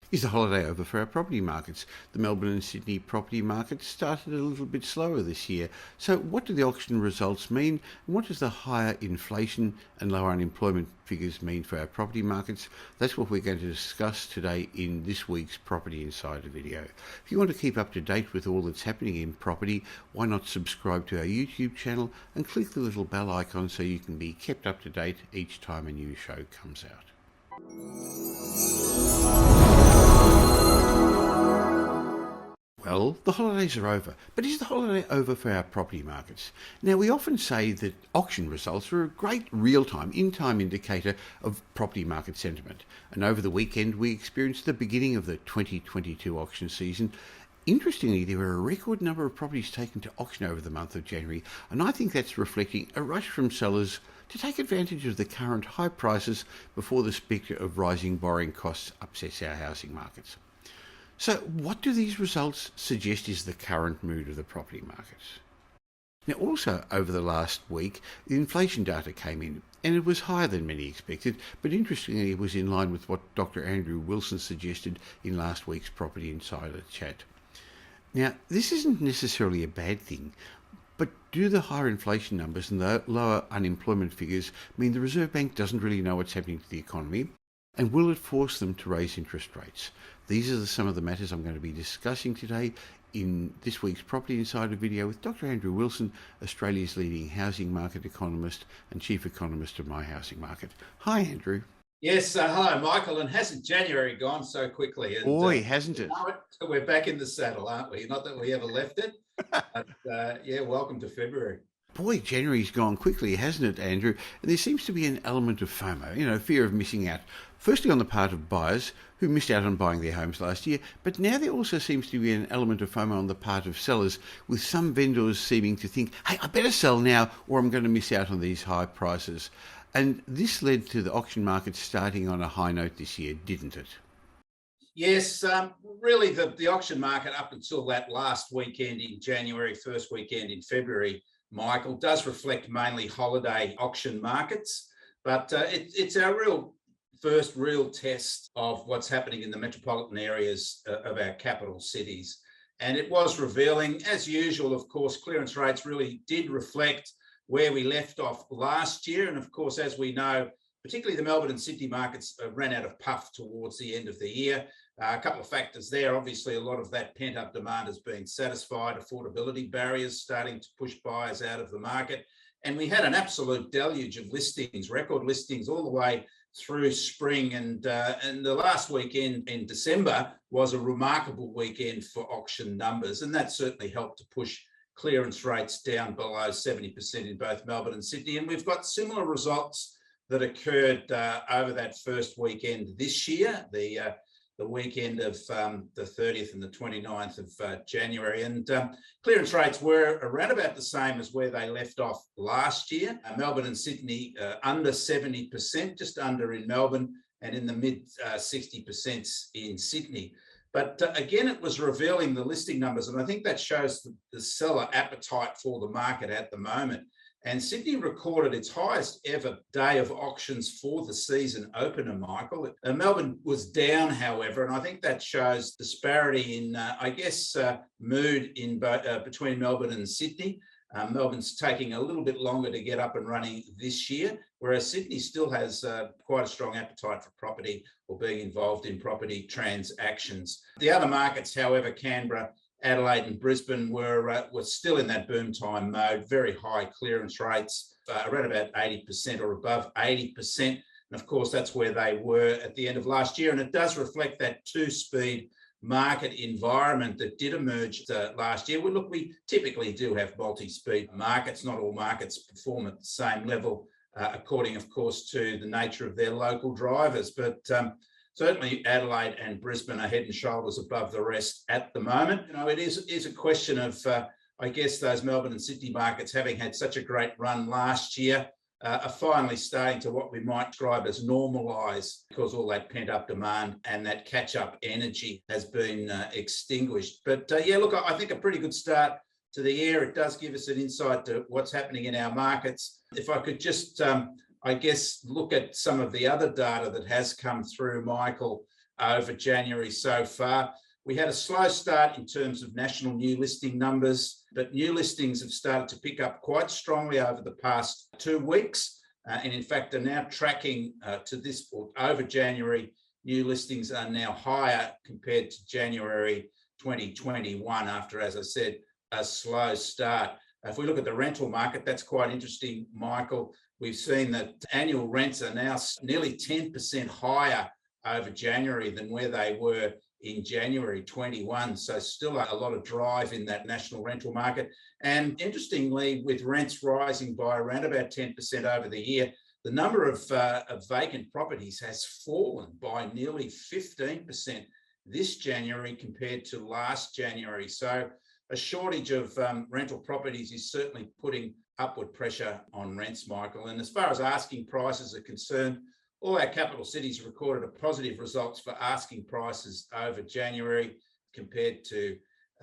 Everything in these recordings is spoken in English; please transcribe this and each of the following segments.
Is the holiday over for our property markets? The Melbourne and Sydney property markets started a little bit slower this year. So what do the auction results mean? And what does the higher inflation and lower unemployment figures mean for our property markets? That's what we're going to discuss today in this week's Property Insider video. If you want to keep up to date with all that's happening in property, why not subscribe to our YouTube channel and click the little bell icon so you can be kept up to date each time a new show comes out. Well, the holidays are over, but is the holiday over for our property markets? Now, we often say that auction results are a great real-time, in-time indicator of property market sentiment. And over the weekend, we experienced the beginning of the 2022 auction season. Interestingly, there were a record number of properties taken to auction over the month of January, and I think that's reflecting a rush from sellers to take advantage of the current high prices before the spectre of rising borrowing costs upsets our housing markets. So what do these results suggest is the current mood of the property markets? Now, also over the last week, the inflation data came in, and it was higher than many expected, but interestingly it was in line with what Dr. Andrew Wilson suggested in last week's Property Insider chat. Now, this isn't necessarily a bad thing, but do the higher inflation numbers and the lower unemployment figures mean the Reserve Bank doesn't really know what's happening to the economy? And will it force them to raise interest rates? These are some of the matters I'm going to be discussing today in this week's Property Insider video with Dr. Andrew Wilson, Australia's leading housing market economist and chief economist of My Housing Market. Hi, Andrew. Yes, hello, Michael. And hasn't January gone so quickly? And, Boy, hasn't it? We're back in the saddle, aren't we? Not that we ever left it, but yeah, welcome to February. Boy, January's gone quickly, hasn't it, Andrew? And there seems to be an element of FOMO, fear of missing out. Firstly, on the part of buyers who missed out on buying their homes last year, but now there also seems to be an element of FOMO on the part of sellers, with some vendors seeming to think, hey, I better sell now or I'm going to miss out on these high prices. And this led to the auction market starting on a high note this year, didn't it? Yes, really the auction market up until that last weekend in January, first weekend in February, Michael, does reflect mainly holiday auction markets, but it's our first real test of what's happening in the metropolitan areas of our capital cities. And it was revealing, as usual, of course, clearance rates really did reflect where we left off last year. And of course, as we know, particularly the Melbourne and Sydney markets ran out of puff towards the end of the year. A couple of factors there. Obviously, a lot of that pent-up demand has been satisfied, affordability barriers starting to push buyers out of the market. And we had an absolute deluge of listings, record listings all the way through spring. And the last weekend in December was a remarkable weekend for auction numbers. And that certainly helped to push clearance rates down below 70% in both Melbourne and Sydney. And we've got similar results that occurred over that first weekend this year, the weekend of the 30th and the 29th of January. And clearance rates were around about the same as where they left off last year. Melbourne and Sydney under 70%, just under in Melbourne, and in the mid 60% in Sydney. But again, it was revealing the listing numbers, and I think that shows the seller appetite for the market at the moment. And Sydney recorded its highest ever day of auctions for the season opener, Michael. Melbourne was down, however, and I think that shows disparity in, mood in between Melbourne and Sydney. Melbourne's taking a little bit longer to get up and running this year, whereas Sydney still has quite a strong appetite for property or being involved in property transactions. The other markets, however, Canberra, Adelaide and Brisbane were still in that boom time mode, very high clearance rates, around about 80% or above 80%. And of course, that's where they were at the end of last year. And it does reflect that two-speed market environment that did emerge last year. Well, look, we typically do have multi-speed markets. Not all markets perform at the same level, according, of course, to the nature of their local drivers. But certainly Adelaide and Brisbane are head and shoulders above the rest at the moment. It is a question of, those Melbourne and Sydney markets, having had such a great run last year, are finally starting to what we might describe as normalise, because all that pent-up demand and that catch-up energy has been extinguished. But I think a pretty good start to the year. It does give us an insight to what's happening in our markets. If I could just, look at some of the other data that has come through, Michael, over January so far. We had a slow start in terms of national new listing numbers, but new listings have started to pick up quite strongly over the past 2 weeks. And in fact, are now tracking to this point. Over January, new listings are now higher compared to January 2021 after, as I said, a slow start. If we look at the rental market, that's quite interesting, Michael. We've seen that annual rents are now nearly 10% higher over January than where they were in January 21. So still a lot of drive in that national rental market. And interestingly, with rents rising by around about 10% over the year, the number of vacant properties has fallen by nearly 15% this January compared to last January. So a shortage of rental properties is certainly putting upward pressure on rents, Michael. And as far as asking prices are concerned, all our capital cities recorded a positive results for asking prices over January compared to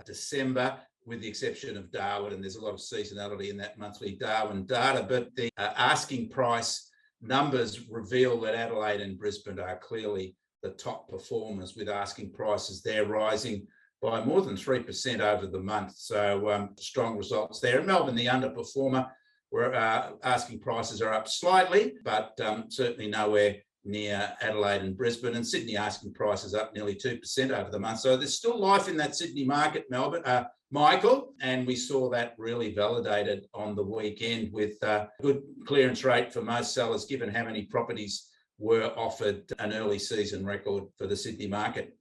December, with the exception of Darwin, and there's a lot of seasonality in that monthly Darwin data. But the asking price numbers reveal that Adelaide and Brisbane are clearly the top performers, with asking prices there rising by more than 3% over the month. So strong results there. In Melbourne, the underperformer, where asking prices are up slightly, but certainly nowhere near Adelaide and Brisbane. And Sydney asking prices up nearly 2% over the month. So there's still life in that Sydney market, Michael, and we saw that really validated on the weekend with good clearance rate for most sellers, given how many properties were offered, an early season record for the Sydney market.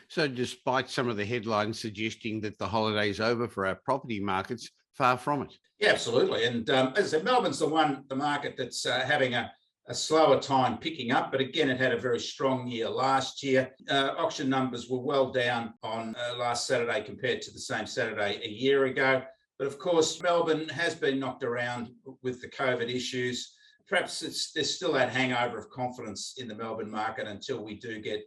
So despite some of the headlines suggesting that the holiday's over for our property markets, far from it. Yeah, absolutely. And as I said, Melbourne's the market that's having a slower time picking up. But again, it had a very strong year last year. Auction numbers were well down on last Saturday compared to the same Saturday a year ago. But of course, Melbourne has been knocked around with the COVID issues. Perhaps there's still that hangover of confidence in the Melbourne market until we do get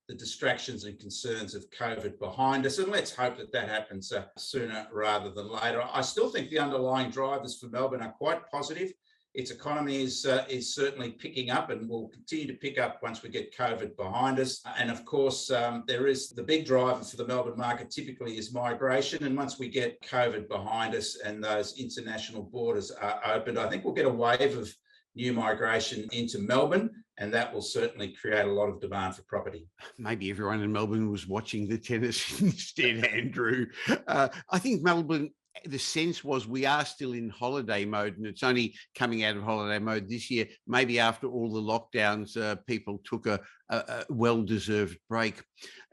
the distractions and concerns of COVID behind us. And let's hope that happens sooner rather than later. I still think the underlying drivers for Melbourne are quite positive. Its economy is certainly picking up and will continue to pick up once we get COVID behind us. And of course, there is the big driver for the Melbourne market typically is migration. And once we get COVID behind us and those international borders are opened, I think we'll get a wave of new migration into Melbourne, and that will certainly create a lot of demand for property. Maybe everyone in Melbourne was watching the tennis instead, Andrew. I think Melbourne, the sense was we are still in holiday mode, and it's only coming out of holiday mode this year. Maybe after all the lockdowns, people took a well-deserved break.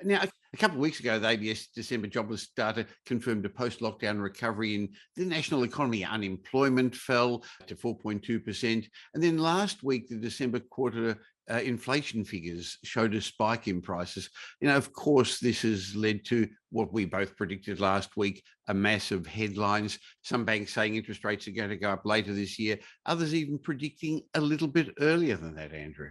Now, a couple of weeks ago, the ABS December jobless data confirmed a post-lockdown recovery in the national economy. Unemployment fell to 4.2%. And then last week, the December quarter inflation figures showed a spike in prices. Of course, this has led to what we both predicted last week, a mass of headlines. Some banks saying interest rates are going to go up later this year. Others even predicting a little bit earlier than that, Andrew.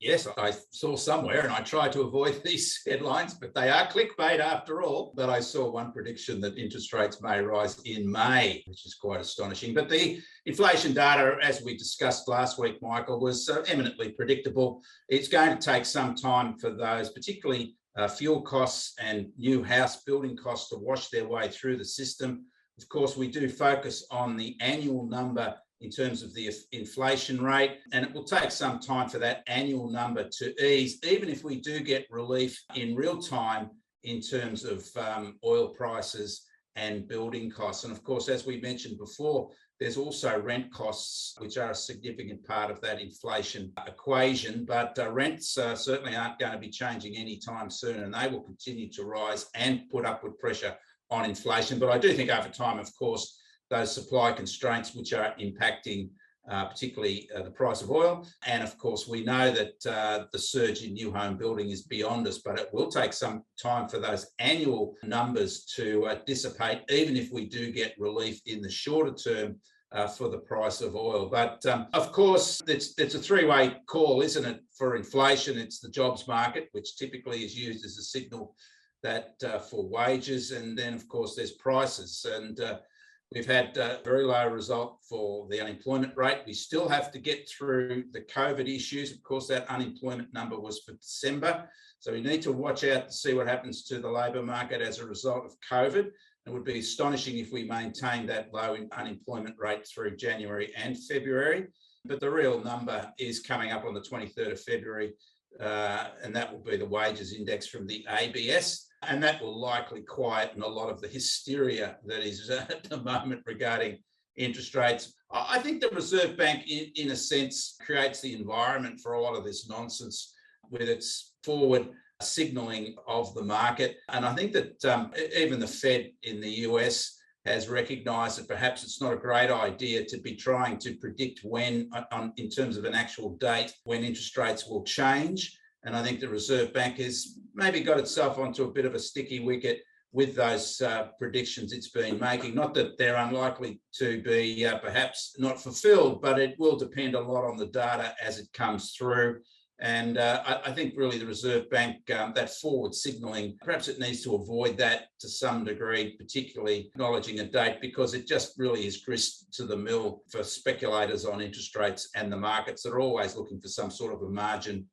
Yes, I saw somewhere, and I try to avoid these headlines, but they are clickbait after all. But I saw one prediction that interest rates may rise in May, which is quite astonishing. But the inflation data, as we discussed last week, Michael, was eminently predictable. It's going to take some time for those, particularly fuel costs and new house building costs, to wash their way through the system. Of course, we do focus on the annual number in terms of the inflation rate, and it will take some time for that annual number to ease, even if we do get relief in real time in terms of oil prices and building costs. And of course, as we mentioned before, there's also rent costs, which are a significant part of that inflation equation. But rents certainly aren't going to be changing anytime soon, and they will continue to rise and put upward pressure on inflation. But I do think over time, of course, those supply constraints which are impacting particularly the price of oil. And of course, we know that the surge in new home building is beyond us, but it will take some time for those annual numbers to dissipate, even if we do get relief in the shorter term for the price of oil. But of course, it's a three-way call, isn't it, for inflation? It's the jobs market, which typically is used as a signal that for wages. And then, of course, there's prices. And we've had a very low result for the unemployment rate. We still have to get through the COVID issues. Of course, that unemployment number was for December. So we need to watch out to see what happens to the labour market as a result of COVID. It would be astonishing if we maintain that low unemployment rate through January and February. But the real number is coming up on the 23rd of February, and that will be the wages index from the ABS. And that will likely quieten a lot of the hysteria that is at the moment regarding interest rates. I think the Reserve Bank, in a sense, creates the environment for a lot of this nonsense with its forward signalling of the market. And I think that even the Fed in the US has recognised that perhaps it's not a great idea to be trying to predict when, in terms of an actual date, when interest rates will change. And I think the Reserve Bank has maybe got itself onto a bit of a sticky wicket with those predictions it's been making. Not that they're unlikely to be perhaps not fulfilled, but it will depend a lot on the data as it comes through. And I think really the Reserve Bank, that forward signalling, perhaps it needs to avoid that to some degree, particularly acknowledging a date, because it just really is grist to the mill for speculators on interest rates and the markets that are always looking for some sort of a margin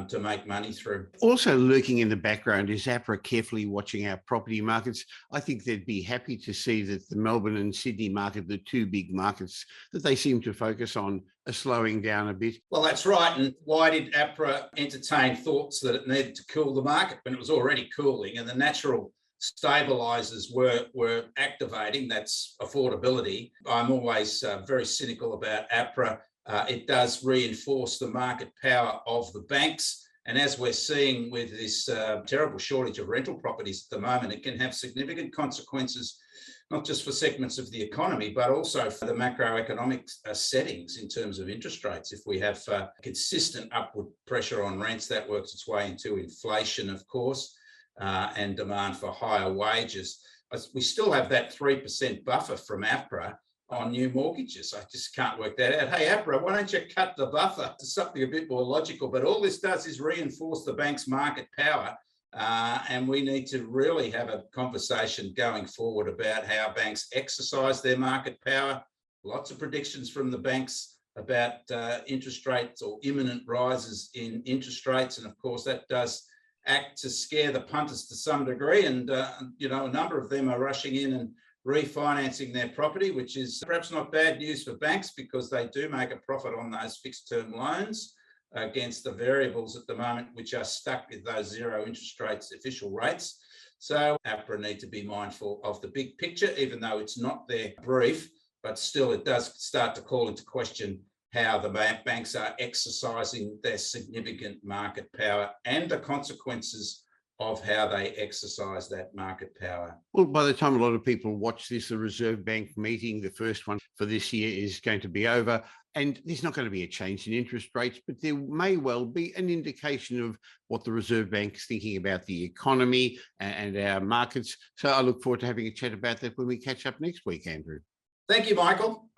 to make money through. Also lurking in the background is APRA carefully watching our property markets. I think they'd be happy to see that the Melbourne and Sydney market, the two big markets that they seem to focus on, are slowing down a bit. Well, that's right. And why did APRA entertain thoughts that it needed to cool the market when it was already cooling and the natural stabilisers were activating? That's affordability. I'm always very cynical about APRA. It does reinforce the market power of the banks. And as we're seeing with this terrible shortage of rental properties at the moment, it can have significant consequences, not just for segments of the economy, but also for the macroeconomic settings in terms of interest rates. If we have consistent upward pressure on rents, that works its way into inflation, of course, and demand for higher wages. We still have that 3% buffer from APRA on new mortgages. I just can't work that out. Hey, APRA, why don't you cut the buffer to something a bit more logical? But all this does is reinforce the bank's market power. And we need to really have a conversation going forward about how banks exercise their market power. Lots of predictions from the banks about interest rates or imminent rises in interest rates. And of course, that does act to scare the punters to some degree. And, a number of them are rushing in and refinancing their property, which is perhaps not bad news for banks because they do make a profit on those fixed term loans against the variables at the moment, which are stuck with those zero interest rates, official rates. So APRA need to be mindful of the big picture, even though it's not their brief, but still it does start to call into question how the banks are exercising their significant market power and the consequences of how they exercise that market power. Well, by the time a lot of people watch this, the Reserve Bank meeting, the first one for this year, is going to be over. And there's not going to be a change in interest rates, but there may well be an indication of what the Reserve Bank is thinking about the economy and our markets. So I look forward to having a chat about that when we catch up next week, Andrew. Thank you, Michael.